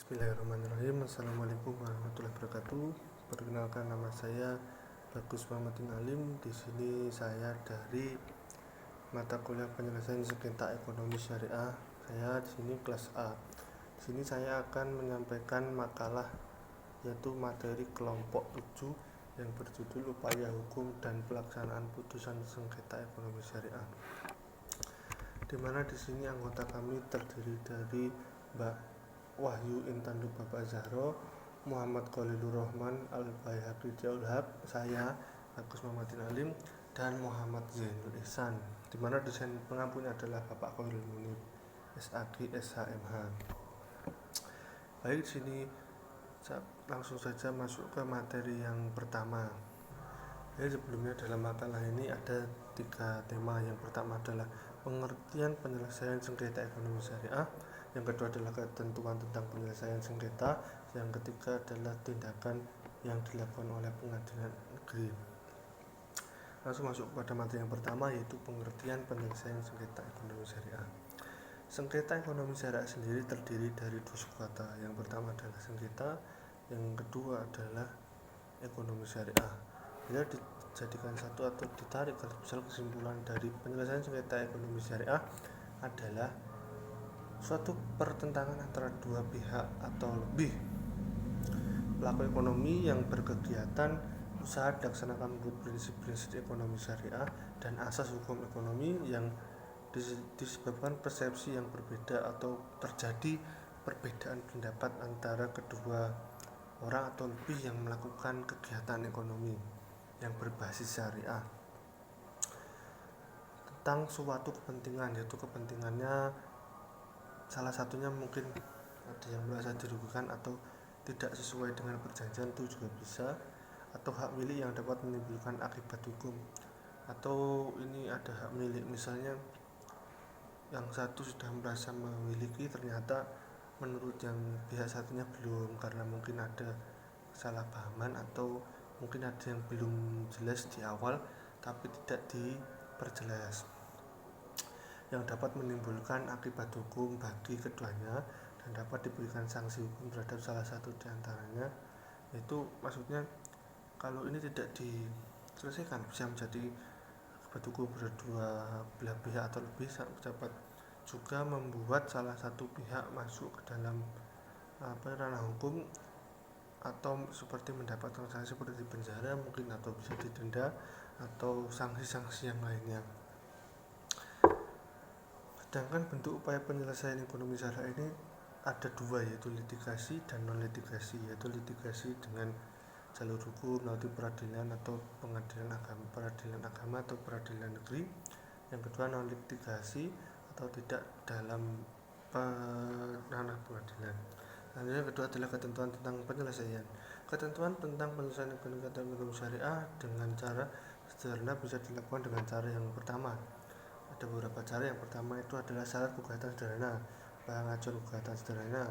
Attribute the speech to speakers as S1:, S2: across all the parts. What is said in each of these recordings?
S1: Bismillahirrahmanirrahim. Assalamualaikum warahmatullahi wabarakatuh. Perkenalkan, nama saya Bagus Muhammadin Alim. Di sini saya dari mata kuliah penyelesaian sengketa ekonomi syariah. Saya di sini kelas A. Di sini saya akan menyampaikan makalah yaitu materi kelompok 7 yang berjudul Upaya Hukum dan Pelaksanaan Putusan Sengketa Ekonomi Syariah. Di mana di sini anggota kami terdiri dari Mbak Wahyu Intan Lubaba Zahro, Muhammad Khalilur Rahman Al-Baihaqi Jaulhab, saya Bagus Muhammadin Alim, dan Muhammad Zainul Ihsan. Di mana desain pengampunya adalah Bapak Khairul Munib SAG SHMH. Baik, di sini langsung saja masuk ke materi yang pertama. Jadi sebelumnya dalam makalah ini ada 3 tema. Yang pertama adalah pengertian penyelesaian sengketa ekonomi syariah, yang kedua adalah ketentuan tentang penyelesaian sengketa, yang ketiga adalah tindakan yang dilakukan oleh pengadilan negeri. Langsung masuk pada materi yang pertama, yaitu pengertian penyelesaian sengketa ekonomi syariah. Sengketa ekonomi syariah sendiri terdiri dari 2 subkata. Yang pertama adalah sengketa, yang kedua adalah ekonomi syariah. Bila dijadikan satu atau ditarik kesimpulan dari penyelesaian sengketa ekonomi syariah adalah suatu pertentangan antara 2 pihak atau lebih pelaku ekonomi yang berkegiatan usaha dilaksanakan menurut prinsip-prinsip ekonomi syariah dan asas hukum ekonomi yang disebabkan persepsi yang berbeda atau terjadi perbedaan pendapat antara kedua orang atau lebih yang melakukan kegiatan ekonomi yang berbasis syariah tentang suatu kepentingan, yaitu kepentingannya salah satunya mungkin ada yang merasa dirugikan atau tidak sesuai dengan perjanjian, itu juga bisa, atau hak milik yang dapat menimbulkan akibat hukum, atau ini ada hak milik, misalnya yang satu sudah merasa memiliki ternyata menurut yang pihak satunya belum, karena mungkin ada kesalahpahaman atau mungkin ada yang belum jelas di awal tapi tidak diperjelas, yang dapat menimbulkan akibat hukum bagi keduanya dan dapat diberikan sanksi hukum terhadap salah satu di antaranya. Itu maksudnya kalau ini tidak diselesaikan bisa menjadi akibat hukum berdua belah pihak atau lebih, dapat juga membuat salah satu pihak masuk ke dalam ranah hukum atau seperti mendapatkan sanksi seperti penjara mungkin, atau bisa didenda atau sanksi-sanksi yang lainnya. Sedangkan bentuk upaya penyelesaian ekonomi syariah ini ada 2, yaitu litigasi dan non litigasi, yaitu litigasi dengan jalur hukum melalui peradilan atau pengadilan agama atau peradilan negeri. Yang kedua non litigasi atau tidak dalam ranah pengadilan. Yang kedua adalah ketentuan tentang penyelesaian. Ketentuan tentang penyelesaian ekonomi syariah dengan cara sederhana bisa dilakukan dengan cara yang pertama. Ada beberapa cara. Yang pertama itu adalah syarat gugatan sederhana, pengajuan gugatan sederhana,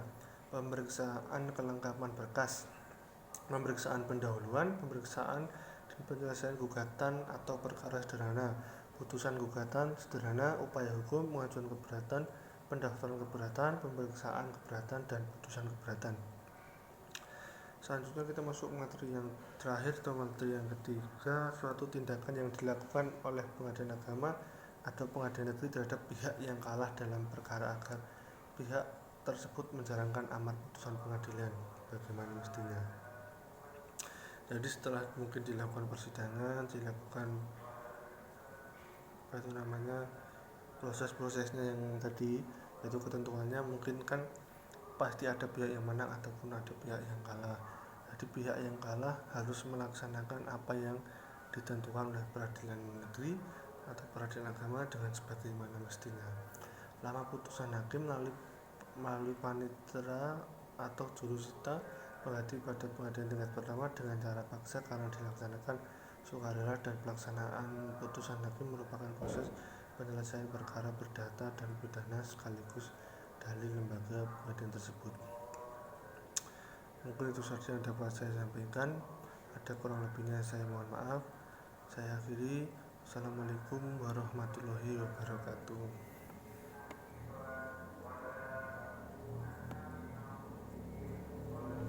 S1: pemeriksaan kelengkapan berkas, pemeriksaan pendahuluan, pemeriksaan dan penyelesaian gugatan atau perkara sederhana, putusan gugatan sederhana, upaya hukum, pengajuan keberatan, pendaftaran keberatan, pemeriksaan keberatan, dan putusan keberatan. Selanjutnya kita masuk materi yang terakhir atau materi yang ketiga, suatu tindakan yang dilakukan oleh pengadilan agama atau pengadilan negeri terhadap pihak yang kalah dalam perkara agar pihak tersebut menjalankan amar putusan pengadilan bagaimana mestinya. Jadi setelah mungkin dilakukan persidangan, dilakukan proses-prosesnya yang tadi, yaitu ketentuannya, mungkin kan pasti ada pihak yang menang ataupun ada pihak yang kalah. Jadi pihak yang kalah harus melaksanakan apa yang ditentukan oleh peradilan negeri atau peradilan agama dengan sebagaimana mestinya. Lama putusan hakim melalui panitera atau jurusita berarti pada pengadilan tingkat pertama dengan cara paksa karena dilaksanakan sukarela, dan pelaksanaan putusan hakim merupakan proses penyelesaian perkara perdata dan pidana sekaligus dalil lembaga pengadilan tersebut. Mungkin itu saja yang dapat saya sampaikan. Ada kurang lebihnya saya mohon maaf. Saya akhiri. Assalamualaikum warahmatullahi wabarakatuh.